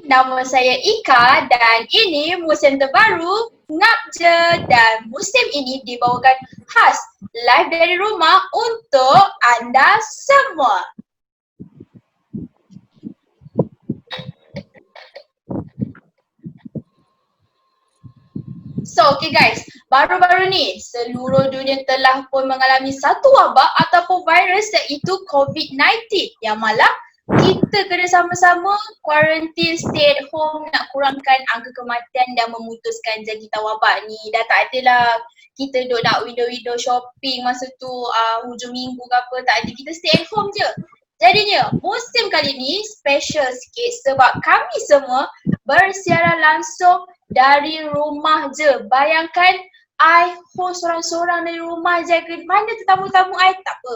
Nama saya Ika dan ini musim terbaru Ngap Je, dan musim ini dibawakan khas live dari rumah untuk anda semua. So, okay guys, baru-baru ni seluruh dunia telah pun mengalami satu wabak ataupun virus, iaitu COVID-19 yang malah kita kena sama-sama quarantine, stay at home nak kurangkan angka kematian dan memutuskan jangkitan wabak ni. Dah tak adalah kita duk nak window-window shopping masa tu hujung minggu ke apa, tak ada, kita stay at home je. Jadinya musim kali ni special sikit sebab kami semua bersiaran langsung dari rumah je. Bayangkan I host sorang-sorang dari rumah je. Mana tetamu-tamu I? Tak apa.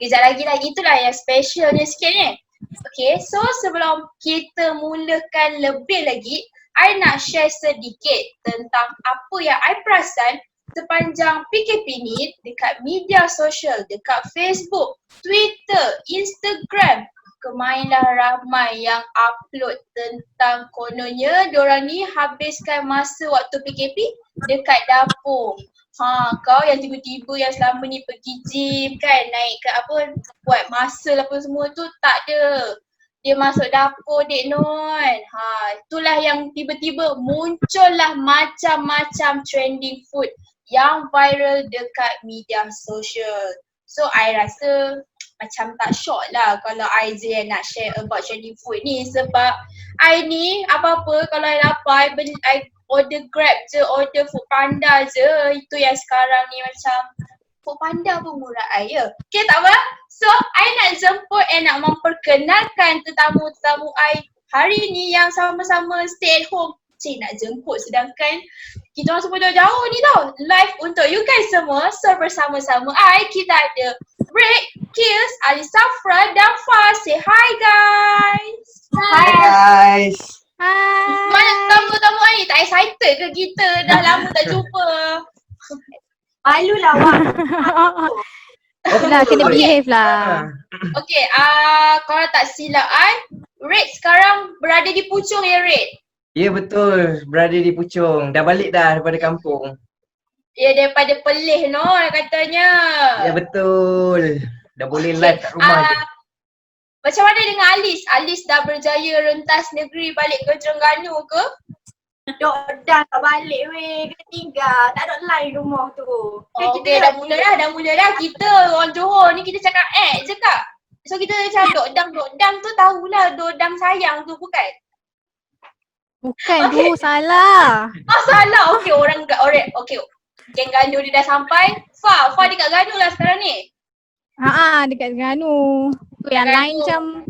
Kejap lagi itulah yang specialnya sikit ni. Okay, so sebelum kita mulakan lebih lagi, I nak share sedikit tentang apa yang I perasan sepanjang PKP ni dekat media sosial, dekat Facebook, Twitter, Instagram. Kemainlah ramai yang upload tentang kononnya diorang ni habiskan masa waktu PKP dekat dapur. Kau yang tiba-tiba yang selama ni pergi gym kan, naik ke apa, buat muscle apa semua tu, tak ada. Dia masuk dapur Dek Non. Itulah yang tiba-tiba muncullah macam-macam trending food yang viral dekat media sosial. So I rasa macam tak shock lah kalau I je yang nak share about trending food ni, sebab I ni apa-apa kalau I lapar, I order Grab je, order Food Panda je. Itu yang sekarang ni macam Food Panda pun murah I ya. Okay, tak apa. So I nak jemput and nak memperkenalkan tetamu-tetamu I hari ni yang sama-sama stay at home. Nak jemput sedangkan kita orang semua jauh-jauh ni tau. Live untuk you guys semua. So bersama-sama I, kita ada Rick, Kills, Ali Safra dan Fah. Say hi guys. Hi guys. Hai. Mana tamu-tamu ni? Tak excited ke kita? Dah lama tak jumpa. Malu lah Wak. Lah, kena behave lah. Okay, kalau tak silap I, Rick sekarang berada di Puchong ya Rick? Ya betul, berada di Puchong. Dah balik dah daripada kampung. Ya, daripada Perlis no katanya. Ya betul. Dah boleh live kat rumah je. Macam mana dengan Alis? Alis dah berjaya rentas negeri balik ke Terengganu ke? Dok dah tak balik weh, kena tinggal. Tak ada line rumah tu. Okay, dah mula dah. Kita orang Johor ni kita cakap je kak. So kita macam dok-dang tu tahulah dodang sayang tu bukan? Bukan tu, salah. Salah. Okay, orang okay. Geng Ganu dia dah sampai. Fah dekat Ganu lah sekarang ni. Dekat Terengganu. Tu yang lain macam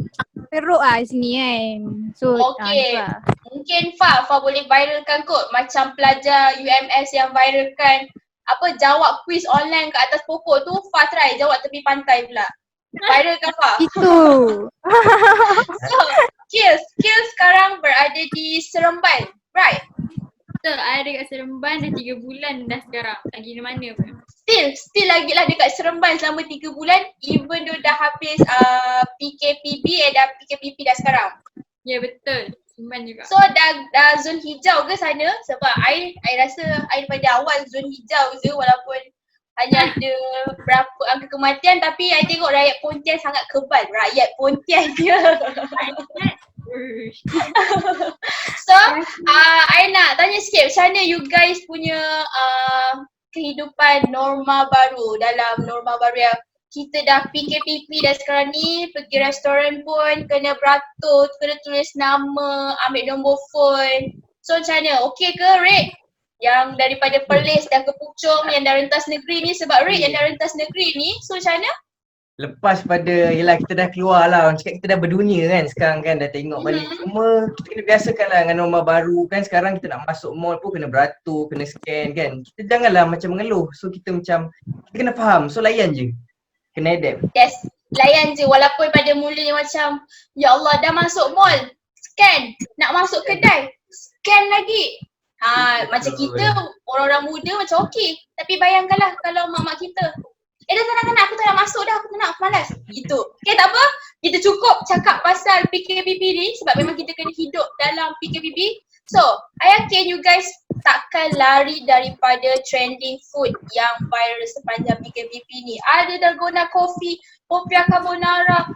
teruk lah sini kan. So, okay. Mungkin Fah boleh viralkan kot macam pelajar UMS yang viralkan apa jawab quiz online kat atas pokok tu. Fah try jawab tepi pantai pula. Viralkan Fah. Itu. So, Kills sekarang berada di Seremban, right? Betul, I dekat Seremban dah 3 bulan dah sekarang. Lagi di mana pun. Still lagi lah dekat Seremban selama 3 bulan even though dah habis PKPB dah PKPP dah sekarang. Ya betul, Seremban juga. So dah zon hijau ke sana? Sebab I rasa I daripada awal zon hijau je walaupun hanya ada berapa angka kematian, tapi I tengok rakyat Pontian sangat kebal. Rakyat Pontian dia. So, I nak tanya sikit macam mana you guys punya kehidupan norma baru, dalam norma baru yang kita dah PKPP dah sekarang ni, pergi restoran pun kena beratur, kena tulis nama, ambil nombor phone. So macam mana? Okay ke Rick? Yang daripada Perlis dah ke Puchong, yang dah rentas negeri ni, sebab Rick yang dah rentas negeri ni, so macam mana? Lepas pada, yelah kita dah keluar lah, orang cakap kita dah berdunia kan sekarang kan, dah tengok balik. Cuma kita kena biasakan lah dengan norma baru kan. Sekarang kita nak masuk mall pun kena beratur, kena scan kan. Kita janganlah macam mengeluh, so kita macam, kita kena faham, so layan je. Kena adapt. Yes, layan je walaupun pada mulanya macam, ya Allah dah masuk mall, scan, nak masuk kedai, scan lagi. Macam kita orang-orang muda macam okey, tapi bayangkanlah kalau mak-mak kita dah tak nak, aku tak nak masuk dah, aku tak nak, aku malas. Gitu. Okay, tak apa. Kita cukup cakap pasal PKPP ni sebab memang kita kena hidup dalam PKPP. So, I yakin you guys takkan lari daripada trending food yang viral sepanjang PKPP ni. Ada dalgona coffee, popia carbonara,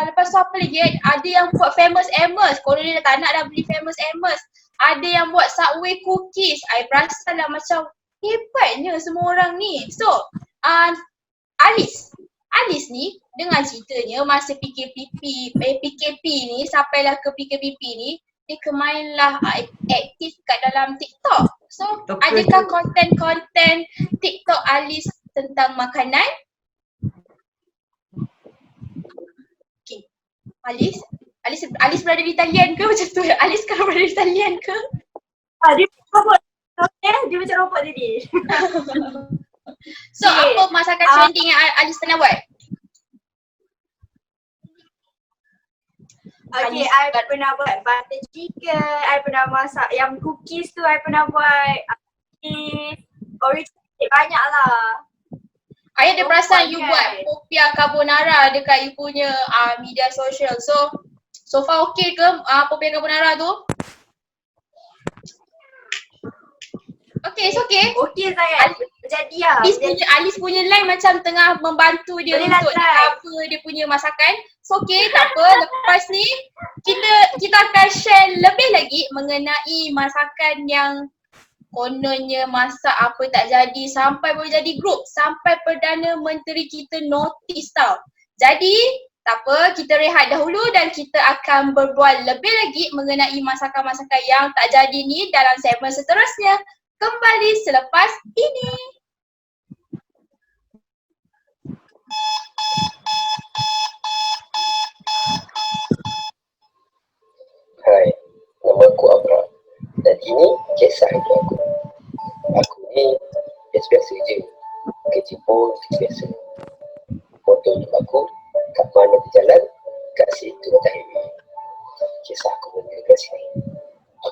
lepas tu apa lagi ada yang buat famous Amos. Kalau dia tak nak dah beli famous Amos. Ada yang buat Subway cookies. I perasan lah macam hebatnya semua orang ni. So, Alice ni dengan ceritanya masa PKP ni sampailah ke PKPP ni dia kemainlah aktif kat dalam TikTok. So adakah konten-konten TikTok Alice tentang makanan? Okay. Alice berada di talian ke macam tu? Alice sekarang berada di talian ke? Dia robot. Dia macam robot tadi. So apa masakan trending yang Alice pernah buat? Okay, I pernah buat butter chicken, I pernah masak yang cookies tu, I pernah buat original banyak lah. I ada perasan you buat popia carbonara dekat you punya media sosial. So far okay ke popia carbonara tu? Okay, it's okay. Okay saya, jadi lah. Alice punya line macam tengah membantu dia Boleh untuk lah, cover dia punya masakan. So okay, tak apa. Lepas ni kita akan share lebih lagi mengenai masakan yang kononnya masak apa tak jadi sampai boleh jadi grup. Sampai Perdana Menteri kita notice tau. Jadi tak apa, kita rehat dahulu dan kita akan berbual lebih lagi mengenai masakan-masakan yang tak jadi ni dalam segmen seterusnya. Kembali selepas ini. Hai, nama aku Abra dan ini kisah hidup aku. Aku ni biasa-biasa je. Kerja pun biasa. Motor hidup aku kat mana berjalan, kat situ atas highway. Kisah aku mula kat sini.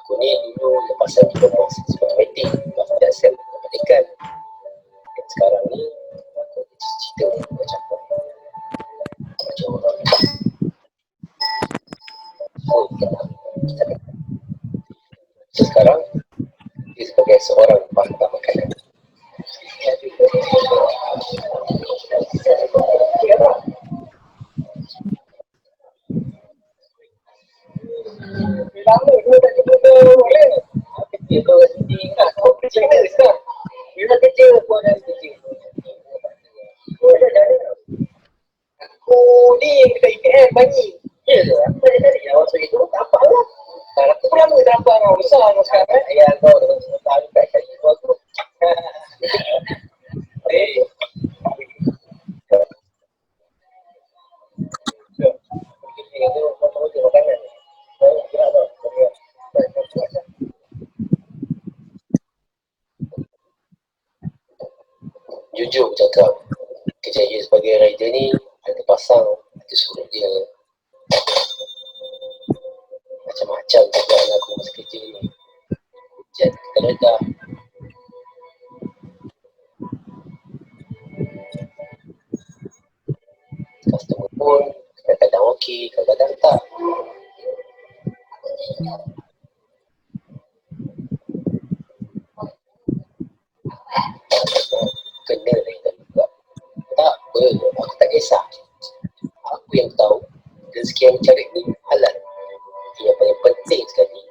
Aku ni dulu lepasan diploma matematik, tidak sel kemerdekaan. Dan sekarang ni aku ada cita-cita macam apa? Macam orang so, sekarang dia sebagai seorang pakar makanan. Lama dua tak jumpa orang. Kerja tu sendiri kan. Kau kerja mana sekarang? Bila kerja aku ada kerja. Kau dah ada. Aku ni dekat IPM Banyi. Ya ke? Aku dah cari awak sore tu tak apa lah. Aku pun lama dah nampak orang besar orang sekarang. Ya kau dengan sebentar dekat kaki kau tu. Jujur cakap, kerjaya sebagai rider ni ada pasang, ada suruh dia macam-macam cakap aku masa kerja ni. Hujan terledah, customer pun kadang-kadang okey, kadang-kadang tak. Kena rider juga. Tak apa, aku tak kisah. Aku yang tahu rezeki yang cari ni halal. Yang paling penting sekali,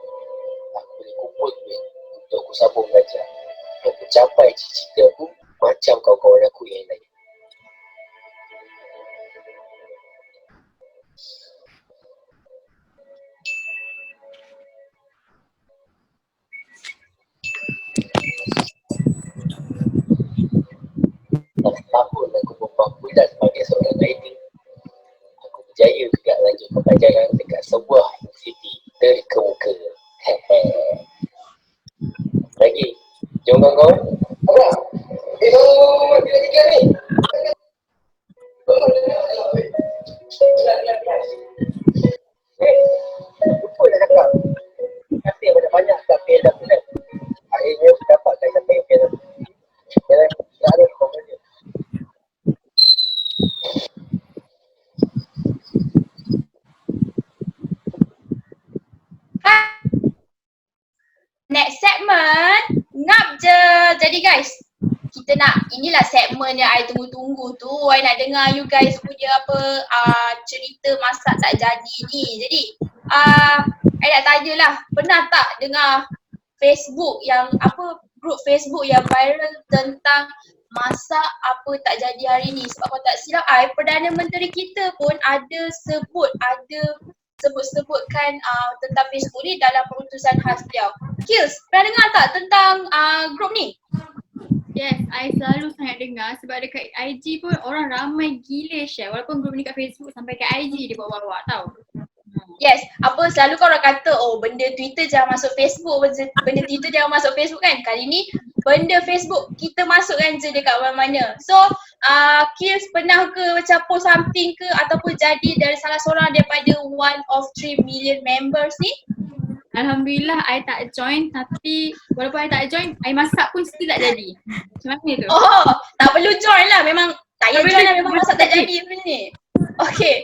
aku boleh kumpul duit untuk aku sambung belajar dan mencapai cita-cita aku macam kawan-kawan aku yang lain. Dah setahun aku berbulan sebagai seorang rider. Aku berjaya juga lanjut pembelajaran dekat sebuah universiti terkemuka. Lagi, jom kawan-kawan. Abang, bila tiga ni? jadi guys, kita nak, inilah segmen yang I tunggu-tunggu tu. I nak dengar you guys punya cerita masak tak jadi ni. Jadi I nak tanya lah, pernah tak dengar Facebook yang grup Facebook yang viral tentang masak apa tak jadi hari ni? Sebab kalau tak silap Perdana Menteri kita pun ada sebutkan tentang Facebook ni dalam perutusan khas beliau. Kils, pernah dengar tak tentang grup ni? Yes, I selalu sangat dengar sebab dekat IG pun orang ramai gila share walaupun grup ni kat Facebook sampai kat IG dia bawa-bawa tau. Yes, selalu kan orang kata benda Twitter jangan masuk Facebook, benda Twitter jangan masuk Facebook kan. Kali ni benda Facebook kita masukkan je dekat mana-mana. So, Kils pernah ke macam post something ke ataupun jadi dari salah seorang daripada 1 of 3 million members ni? Alhamdulillah I tak join, tapi walaupun I tak join, I masak pun still tak jadi. Macam mana tu? Tak perlu join lah, memang tak payah Tak join lah, perlu, memang tak masak tak perlu. jadi benda ni. Okay,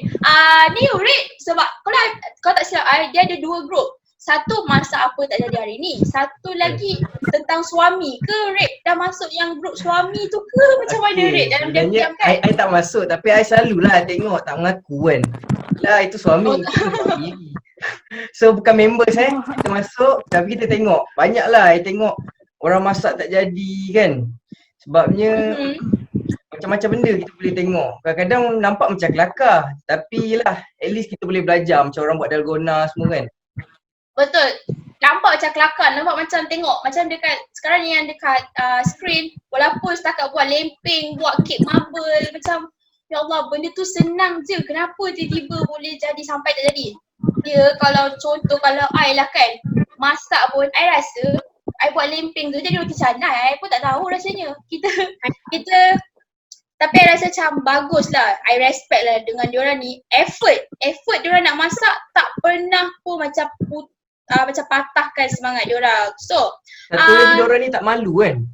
ni Red sebab kalau tak silap dia ada 2 grup. Satu masak apa tak jadi hari ni, satu lagi tentang suami ke Red? Dah masuk yang grup suami tu ke macam mana Red? Dalam diam-diam kan? I tak masuk tapi I selalulah tengok tak mengaku kan. Lah itu suami, itu sendiri. So bukan members kita masuk tapi kita tengok. Banyaklah I tengok orang masak tak jadi kan. Sebabnya macam-macam benda kita boleh tengok. Kadang-kadang nampak macam kelakar tapi lah at least kita boleh belajar macam orang buat dalgona semua kan. Betul. Nampak macam kelakar, nampak macam tengok macam dekat sekarang ni yang dekat screen, walaupun setakat buat lempeng, buat kek marble macam ya Allah benda tu senang je, kenapa tiba-tiba boleh jadi sampai tak jadi? Dia kalau contoh kalau I lah kan, masak pun I rasa I buat lempeng tu jadi roti canai, I pun tak tahu rasanya. Kita tapi I rasa macam bagus lah, I respect lah dengan diorang ni, effort diorang nak masak tak pernah pun macam patahkan semangat diorang. So Satu lagi diorang ni tak malu kan.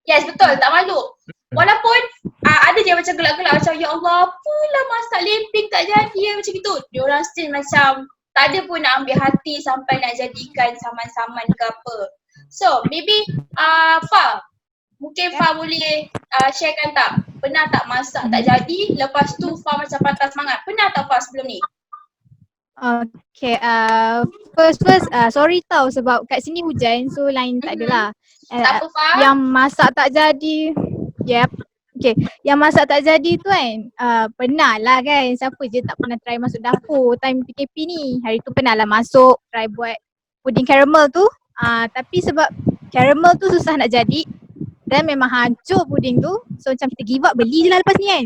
yes betul, tak malu. Walaupun ada je macam gelak-gelak macam ya Allah apalah masak lempeng tak jadi macam gitu. Diorang still macam tak ada pun nak ambil hati sampai nak jadikan saman-saman ke apa. So maybe Fa, mungkin Fa boleh sharekan tak? Pernah tak masak tak jadi, lepas tu Fa macam patah semangat? Pernah tak Fa sebelum ni? Okay, first sorry tau sebab kat sini hujan so line tak ada lah. Tak apa Fa? Yang masak tak jadi, okay, yang masak tak jadi tu kan pernah lah kan, siapa je tak pernah try masuk dapur time PKP ni. Hari tu pernah lah masuk try buat puding caramel tu, tapi sebab caramel tu susah nak jadi dan memang hancur puding tu, so macam kita give up, beli je lah lepas ni kan.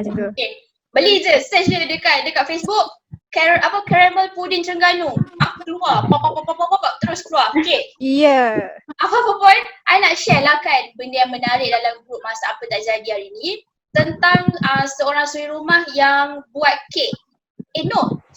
Macam tu. Okay. Beli je, search je dekat Facebook caramel puding Terengganu. Keluar, pop, terus keluar. Okay. Yeah. Apa-apa pun, I nak share lah kan benda yang menarik dalam grup masak apa tak jadi hari ni tentang seorang suri rumah yang buat kek.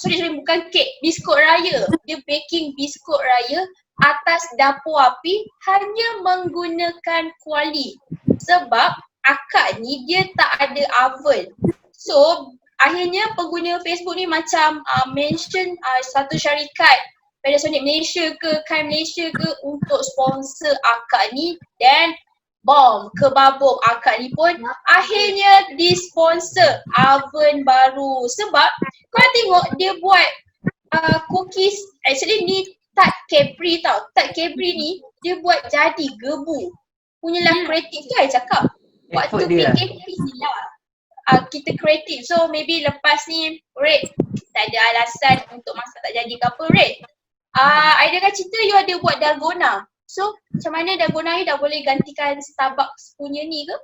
Sorry bukan kek, biskut raya. Dia baking biskut raya atas dapur api hanya menggunakan kuali. Sebab akak ni dia tak ada oven. So akhirnya pengguna Facebook ni macam mention satu syarikat Panasonic Malaysia ke Kind Malaysia ke untuk sponsor akak ni, dan kebabuk akak ni pun akhirnya disponsor oven baru. Sebab kau tengok dia buat cookies, actually ni Tart Cadbury tau. Tart Cadbury ni dia buat jadi gebu. Punyalah kreatif tu I cakap. Waktu Effort dia lah. PKP lah. Kita kreatif. So maybe lepas ni Red tak ada alasan untuk masak tak jadi ke apa Red. I dengar cerita you ada buat dalgona. So macam mana dalgona ni dah boleh gantikan Starbucks punya ni ke?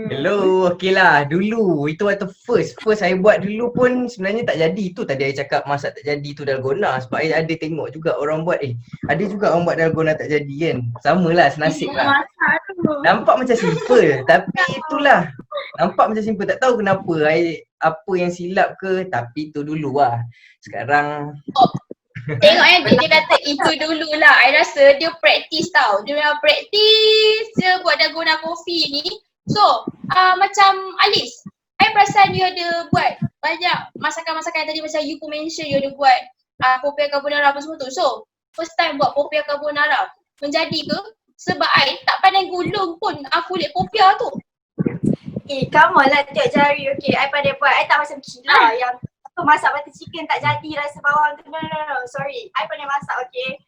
Hello, okey lah. Dulu, itu waktu first saya buat dulu pun sebenarnya tak jadi. Tu tadi saya cakap masak tak jadi tu dalgona. Sebab saya ada tengok juga orang buat, ada juga orang buat dalgona tak jadi kan. Sama lah, senasib lah. Nampak macam simple, tapi itulah. Nampak macam simple, tak tahu kenapa. Apa yang silap ke, tapi tu dulu lah. Sekarang Tengok dia kata itu dululah. I rasa dia praktis tau. Dia memang praktis je buat dalgona coffee ni. So, macam Alice, I perasan you ada buat banyak masakan-masakan tadi macam you pun mention you ada buat popia carbonara apa semua tu. So, first time buat popia carbonara, menjadi ke? Sebab I tak pandai gulung pun kulit popia tu. Come on lah tiap jari. Okay, I pandai buat. I tak macam Kila yang masak butter chicken tak jadi rasa bawang tu. No. Sorry. I pandai masak, okay.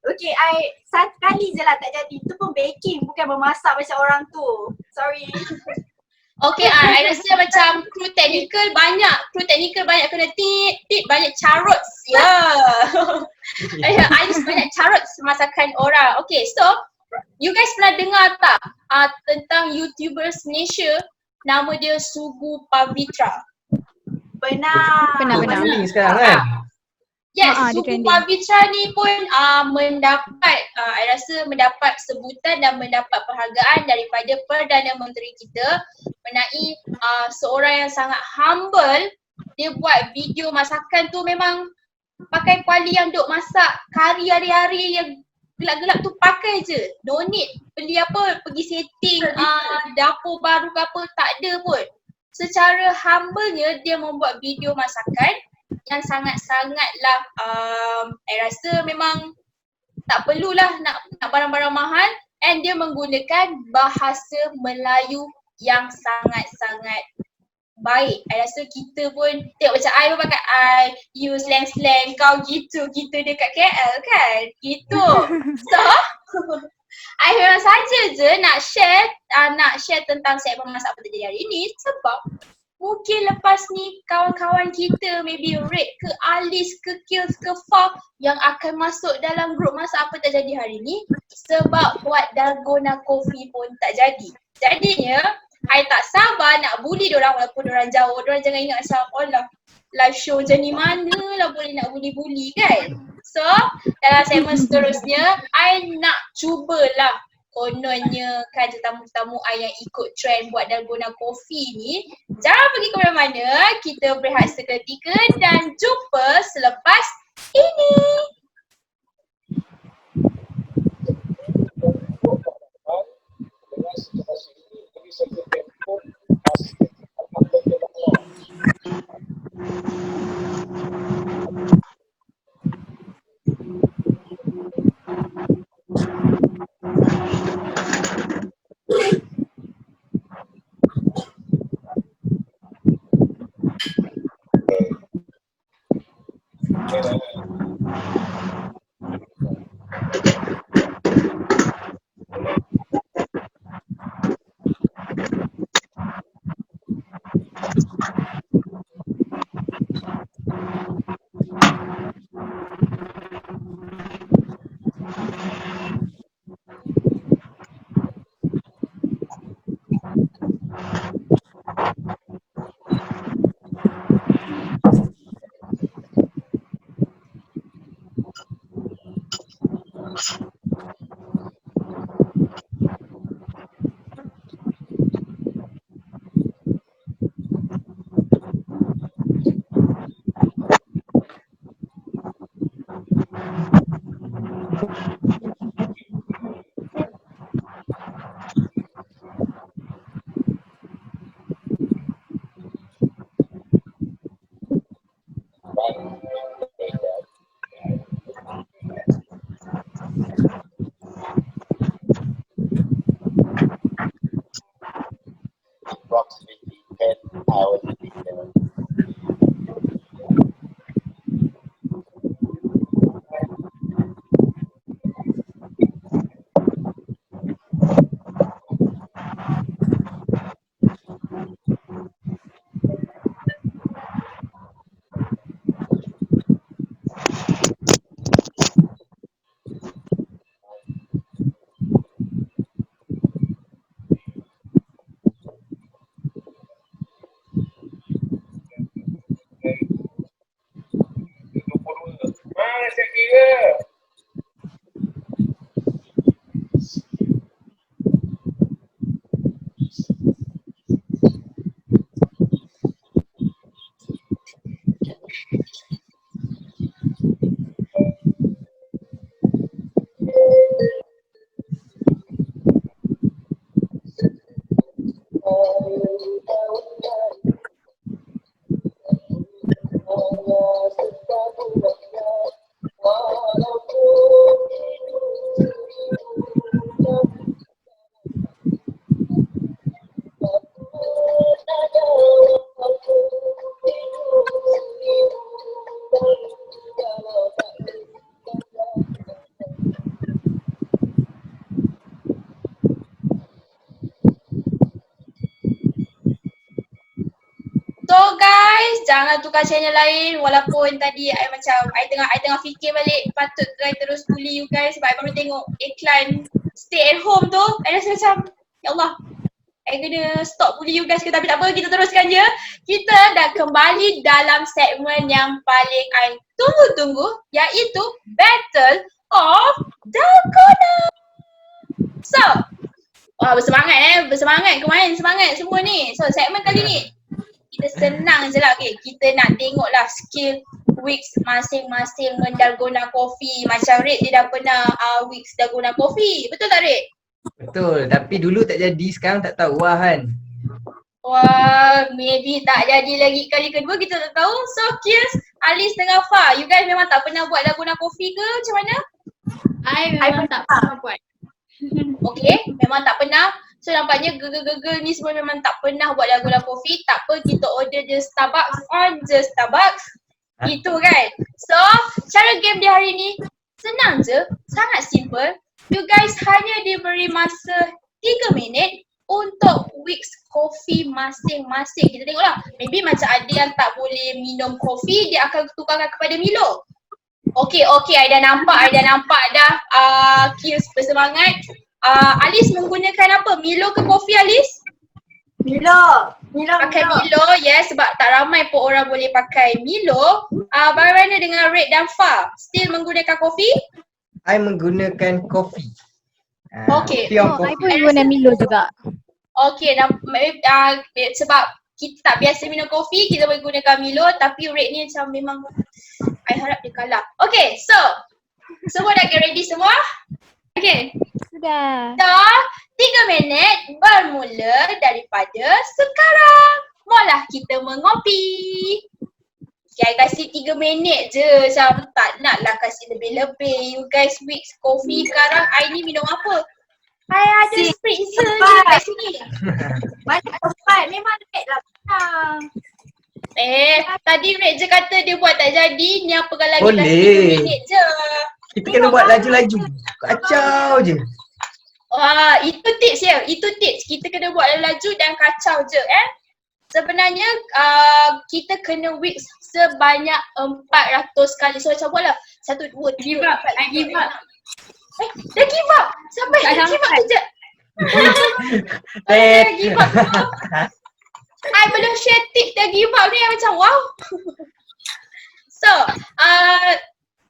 Okay, I satu kali je lah tak jadi. Tu pun baking, bukan memasak macam orang tu. Sorry. Okay, I rasa macam kru teknikal banyak kena tit banyak carrot. I just banyak carrot masakan orang. Okay, so you guys pernah dengar tak tentang YouTubers Malaysia nama dia Sugu Pavitra? Pernah. Trending sekarang kan? Yes, dia Sugu trending. Pavitra ni pun mendapat I rasa mendapat sebutan dan mendapat penghargaan daripada Perdana Menteri kita mengenai seorang yang sangat humble. Dia buat video masakan tu memang pakai kuali yang duk masak kari hari-hari yang gelap-gelap tu pakai je. Donate beli apa, pergi setting dapur baru ke apa, tak ada pun. Secara humble-nya dia membuat video masakan yang sangat-sangatlah I rasa memang tak perlulah nak barang-barang mahal, and dia menggunakan bahasa Melayu yang sangat-sangat baik. I rasa kita pun tengok macam I pun pakai I use slang-slang kau gitu, kita dekat KL kan, gitu. So I memang saja je nak share tentang saya memasak apa terjadi hari ini sebab mungkin lepas ni kawan-kawan kita maybe Red ke Alis ke Kills ke Fah yang akan masuk dalam grup masak apa terjadi hari ni sebab buat dalgona coffee pun tak jadi. Jadinya I tak sabar nak bully diorang walaupun diorang jauh. Diorang jangan ingat macam alah live show macam ni mana lah boleh nak bully-bully kan. So dalam segmen seterusnya I nak cubalah kononnya kan tetamu-tetamu I yang ikut trend buat dalgona coffee ni. Jangan pergi ke mana-mana, kita berehat seketika dan jumpa selepas ini. Approximately 10 hours later. jangan tukar channel lain walaupun tadi I tengah fikir balik patut try terus bully you guys sebab I baru tengok iklan stay at home tu. I rasa macam ya Allah, I kena stop bully you guys ke, tapi tak apa, kita teruskan je. Kita dah kembali dalam segmen yang paling I tunggu-tunggu, iaitu Battle of Dalgona. So, bersemangat kemarin, semangat semua ni. So, segmen kali ni kita senang je lah, okay. Kita nak tengok lah skill Wix masing-masing mendalgona coffee. Macam Red dia dah pernah Wix dalgona coffee, betul tak Red? Betul, tapi dulu tak jadi, sekarang tak tahu lah kan. Wah, maybe tak jadi lagi kali kedua, kita tak tahu. So, Kirs, Alice dengan Fa, you guys memang tak pernah buat dalgona coffee ke? Macam mana? I memang tak pernah buat. Okay, memang tak pernah. So nampaknya girl-girl ni semua memang tak pernah buat dalgona coffee. Tak apa, kita order je Starbucks on je Starbucks. Itu kan. So, cara game dia hari ni senang je, sangat simple. You guys hanya diberi masa 3 minit untuk Wix coffee masing-masing. Kita tengoklah, maybe macam ada yang tak boleh minum kopi, dia akan tukarkan kepada Milo. Okay, I dah nampak dah. Kirs bersemangat. Alice menggunakan apa? Milo ke kopi Alice? Milo. Pakai Milo, yes, sebab tak ramai pun orang boleh pakai Milo. Bagaimana dengan Red dan Fa? Still menggunakan kopi? I menggunakan kopi. Okay. I pun guna Milo juga. Okay, sebab kita tak biasa minum kopi, kita boleh gunakan Milo, tapi Red ni macam memang I harap dia kalah. Okay, so semua dah get ready semua? Okay. Sudah. Dah 3 minit bermula daripada sekarang. Mulalah kita mengopi. Okay, I kasih 3 minit je, macam tak naklah kasih lebih-lebih. You guys Wix coffee sekarang, I ni minum apa? I ada spritzer je kat sini. Mana tempat? Memang Red lah menang. Tadi Red je kata dia buat tak jadi. Ni apa lagi Boleh. kasih 3 minit je. Kita kena buat laju-laju. Kacau je. Wah, itu tips ya. Itu tips. Kita kena buat laju dan kacau je Sebenarnya kita kena Wix sebanyak 400 kali. So macam buatlah 1, 2, 3, 4, 5, 6. Give up. Dah give up. Sampai Tak give up sampai. kejap. Tet. Give up. I belum share tips dah give up ni, macam wow. So,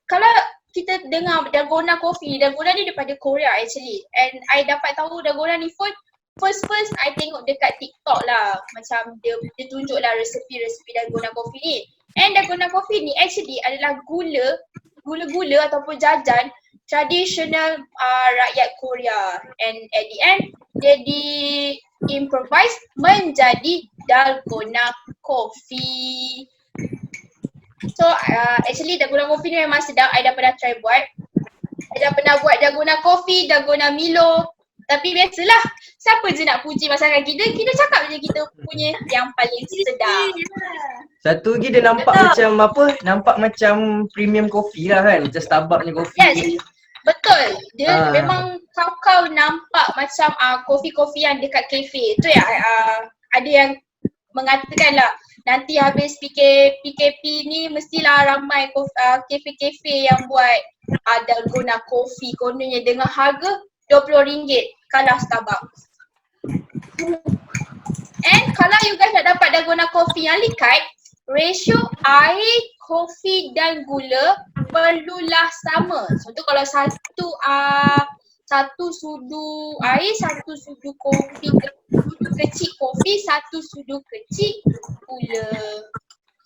kalau kita dengar dalgona coffee, dalgona ni daripada Korea actually. And I dapat tahu dalgona ni first I tengok dekat TikTok lah. Macam dia tunjuk lah resepi dalgona coffee ni. And dalgona coffee ni actually adalah gula ataupun jajan tradisional rakyat Korea. And at the end, dia improvise menjadi dalgona coffee. So actually dalgona coffee ni memang sedap. I dah pernah try buat. I dah pernah buat dalgona coffee, dalgona Milo. Tapi biasalah, siapa je nak puji masakan kita cakap je kita punya yang paling sedap. Satu lagi dia nampak macam apa? Nampak macam premium coffee lah kan? Macam Starbucks punya coffee. Yes, betul. Dia memang kau nampak macam kopi-kopi yang dekat kafe. Tu ya, ada yang mengatakan lah nanti habis PKP ni mestilah ramai kafe-kafe yang buat dalgona coffee. Kononnya dengan harga RM20 kalah Starbucks. And kalau you guys nak dapat dalgona coffee yang likat, ratio air, kopi dan gula perlulah sama. Contoh kalau satu sudu air, satu sudu kopi kecil kopi, satu sudu kecil gula.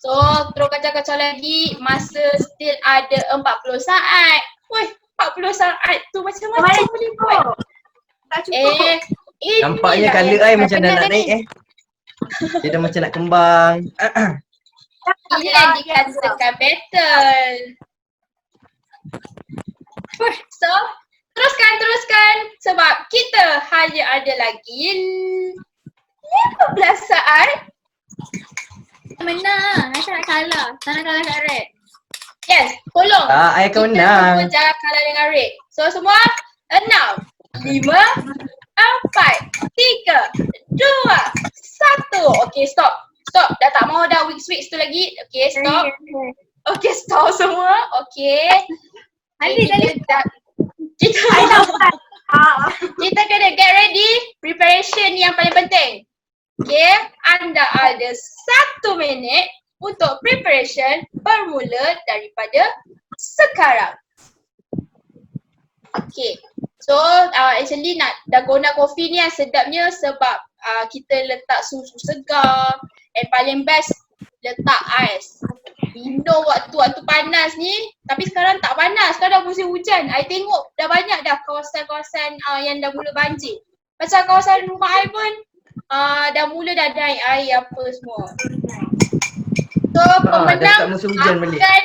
So terus kacau-kacau lagi, masa still ada 40 saat. Woi, 40 saat tu macam-macam boleh buat. Tak cukup. Nampaknya colour I macam dah nak naik Dia dah macam nak kembang. Ini yang dikatakan battle. So, teruskan sebab kita hanya ada lagi 15 saat. Menang. Saya nak kalah. Saya nak kalah kat Red. Yes, tolong. I akan menang. Kita jangan kalah dengan Red. So semua 6, 5, 4, 3, 2, 1. Okay, stop. Stop. Dah tak mau dah weeks tu lagi. Okay, stop. Okay, stop semua. Okay. Kita kena get ready. Preparation yang paling penting. Okay, anda ada 1 minit untuk preparation bermula daripada sekarang. Okay, so actually dalgona coffee ni yang sedapnya sebab kita letak susu segar and paling best letak ais. Minum waktu panas ni, tapi sekarang tak panas, sekarang dah musim hujan. I tengok dah banyak dah kawasan-kawasan yang dah mula banjir. Macam kawasan rumah I pun dah mula dah naik air apa semua. So pemenang akan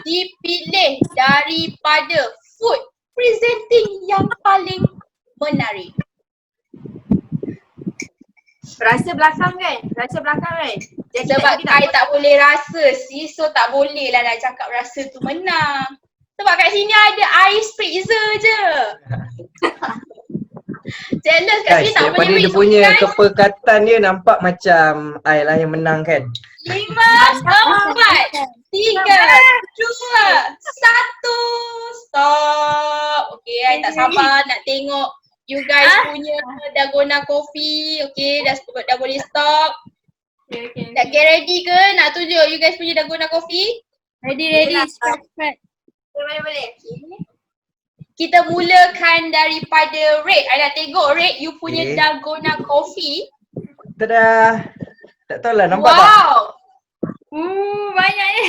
dipilih daripada food presenting yang paling menarik. Rasa belakang kan? Jadi Sebab I tak boleh rasa so tak boleh lah nak cakap rasa tu menang. Sebab kat sini ada ice freezer je. Jealous kat sini tak boleh daripada dia punya kepekatan dia nampak macam I lah yang menang kan. 5, 4, 3, 2, 1, stop. Okay, I tak sabar nak tengok you guys punya dalgona coffee. Okay, dah boleh stop. Okay. Dah get ready ke nak tunjuk you guys punya dalgona coffee? Ready. Spread. Boleh. Kita mulakan daripada Red. I dah tengok Red you punya Okay. dalgona coffee. Tada. Tak tahulah nampak tak? Wow. Banyak ni.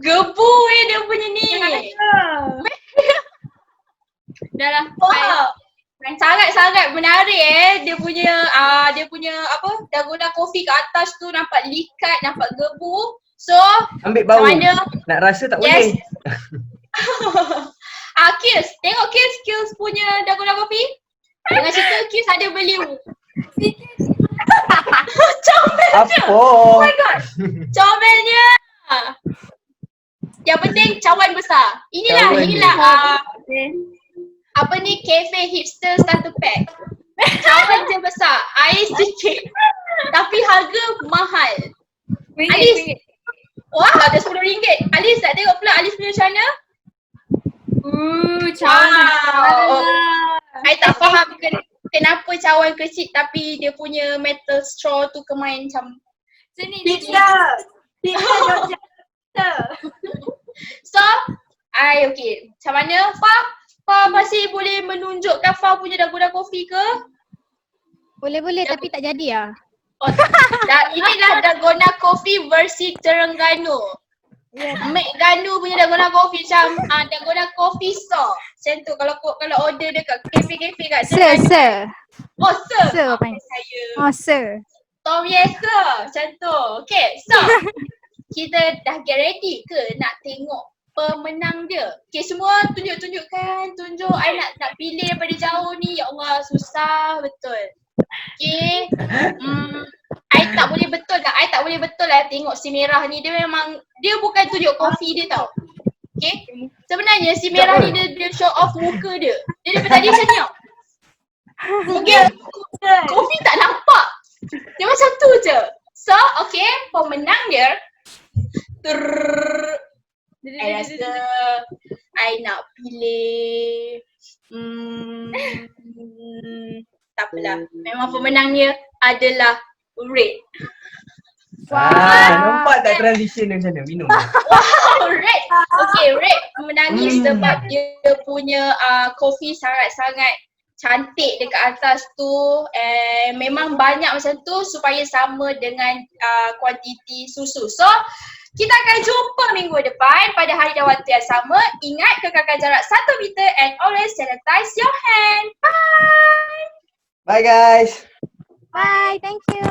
Gebu dia punya ni. Dah lah. Wow. Sangat-sangat menarik dia punya apa? Dalgona coffee kat atas tu nampak likat, nampak gebu. So, Ambil bau. macam mana? Nak rasa tak Yes. boleh. Kills. Tengok Kills punya dalgona coffee. Dengan cerita Kills ada beli. Comelnya. Apa? Oh my god. Comelnya. Yang penting cawan besar. Cawan Inilah apa ni cafe hipster starter pack. Cawan je besar, air sedikit. Tapi harga mahal. Alis. Wah, ada RM10. Alis nak tengok pula Alis punya macam mana? Cawan. I tak faham kenapa cawan kecil tapi dia punya metal straw tu kemain macam. Sini. Pizza Georgia. So, okay. Macam mana Fa masih boleh menunjukkan Fa punya dalgona coffee ke? Boleh tapi tak jadi lah. Oh, inilah dalgona coffee versi Terengganu. Ganu punya dalgona coffee macam dalgona coffee store. Macam tu kalau order dekat kafe-kafe kat Terengganu. Sir. Oh, sir. Sir panggil. Saya. Oh, sir. Tom yes sir. Macam tu. Okay, so kita dah get ready ke nak tengok pemenang dia? Okay, semua tunjukkan. I nak pilih daripada jauh ni. Ya Allah, susah betul. Okay. I tak boleh betul lah tengok si merah ni. Dia bukan tunjuk kopi dia tau. Okay. Sebenarnya si merah ni dia show off muka dia. Dia daripada tadi macam ni tau. Mungkin kopi tak nampak. Dia macam tu je. So, okay, pemenang dia. I rasa I nak pilih tak apalah. Memang pemenangnya adalah Red. Nampak tak transition dia macam mana? Minum. Wow, Red. Okay, Red menangis sebab dia punya coffee sangat-sangat cantik dekat atas tu. Memang banyak macam tu supaya sama dengan kuantiti susu. So, kita akan jumpa minggu depan pada hari dan waktu yang sama. Ingat kekalkan jarak 1 meter and always sanitize your hand. Bye! Bye guys. Bye, thank you.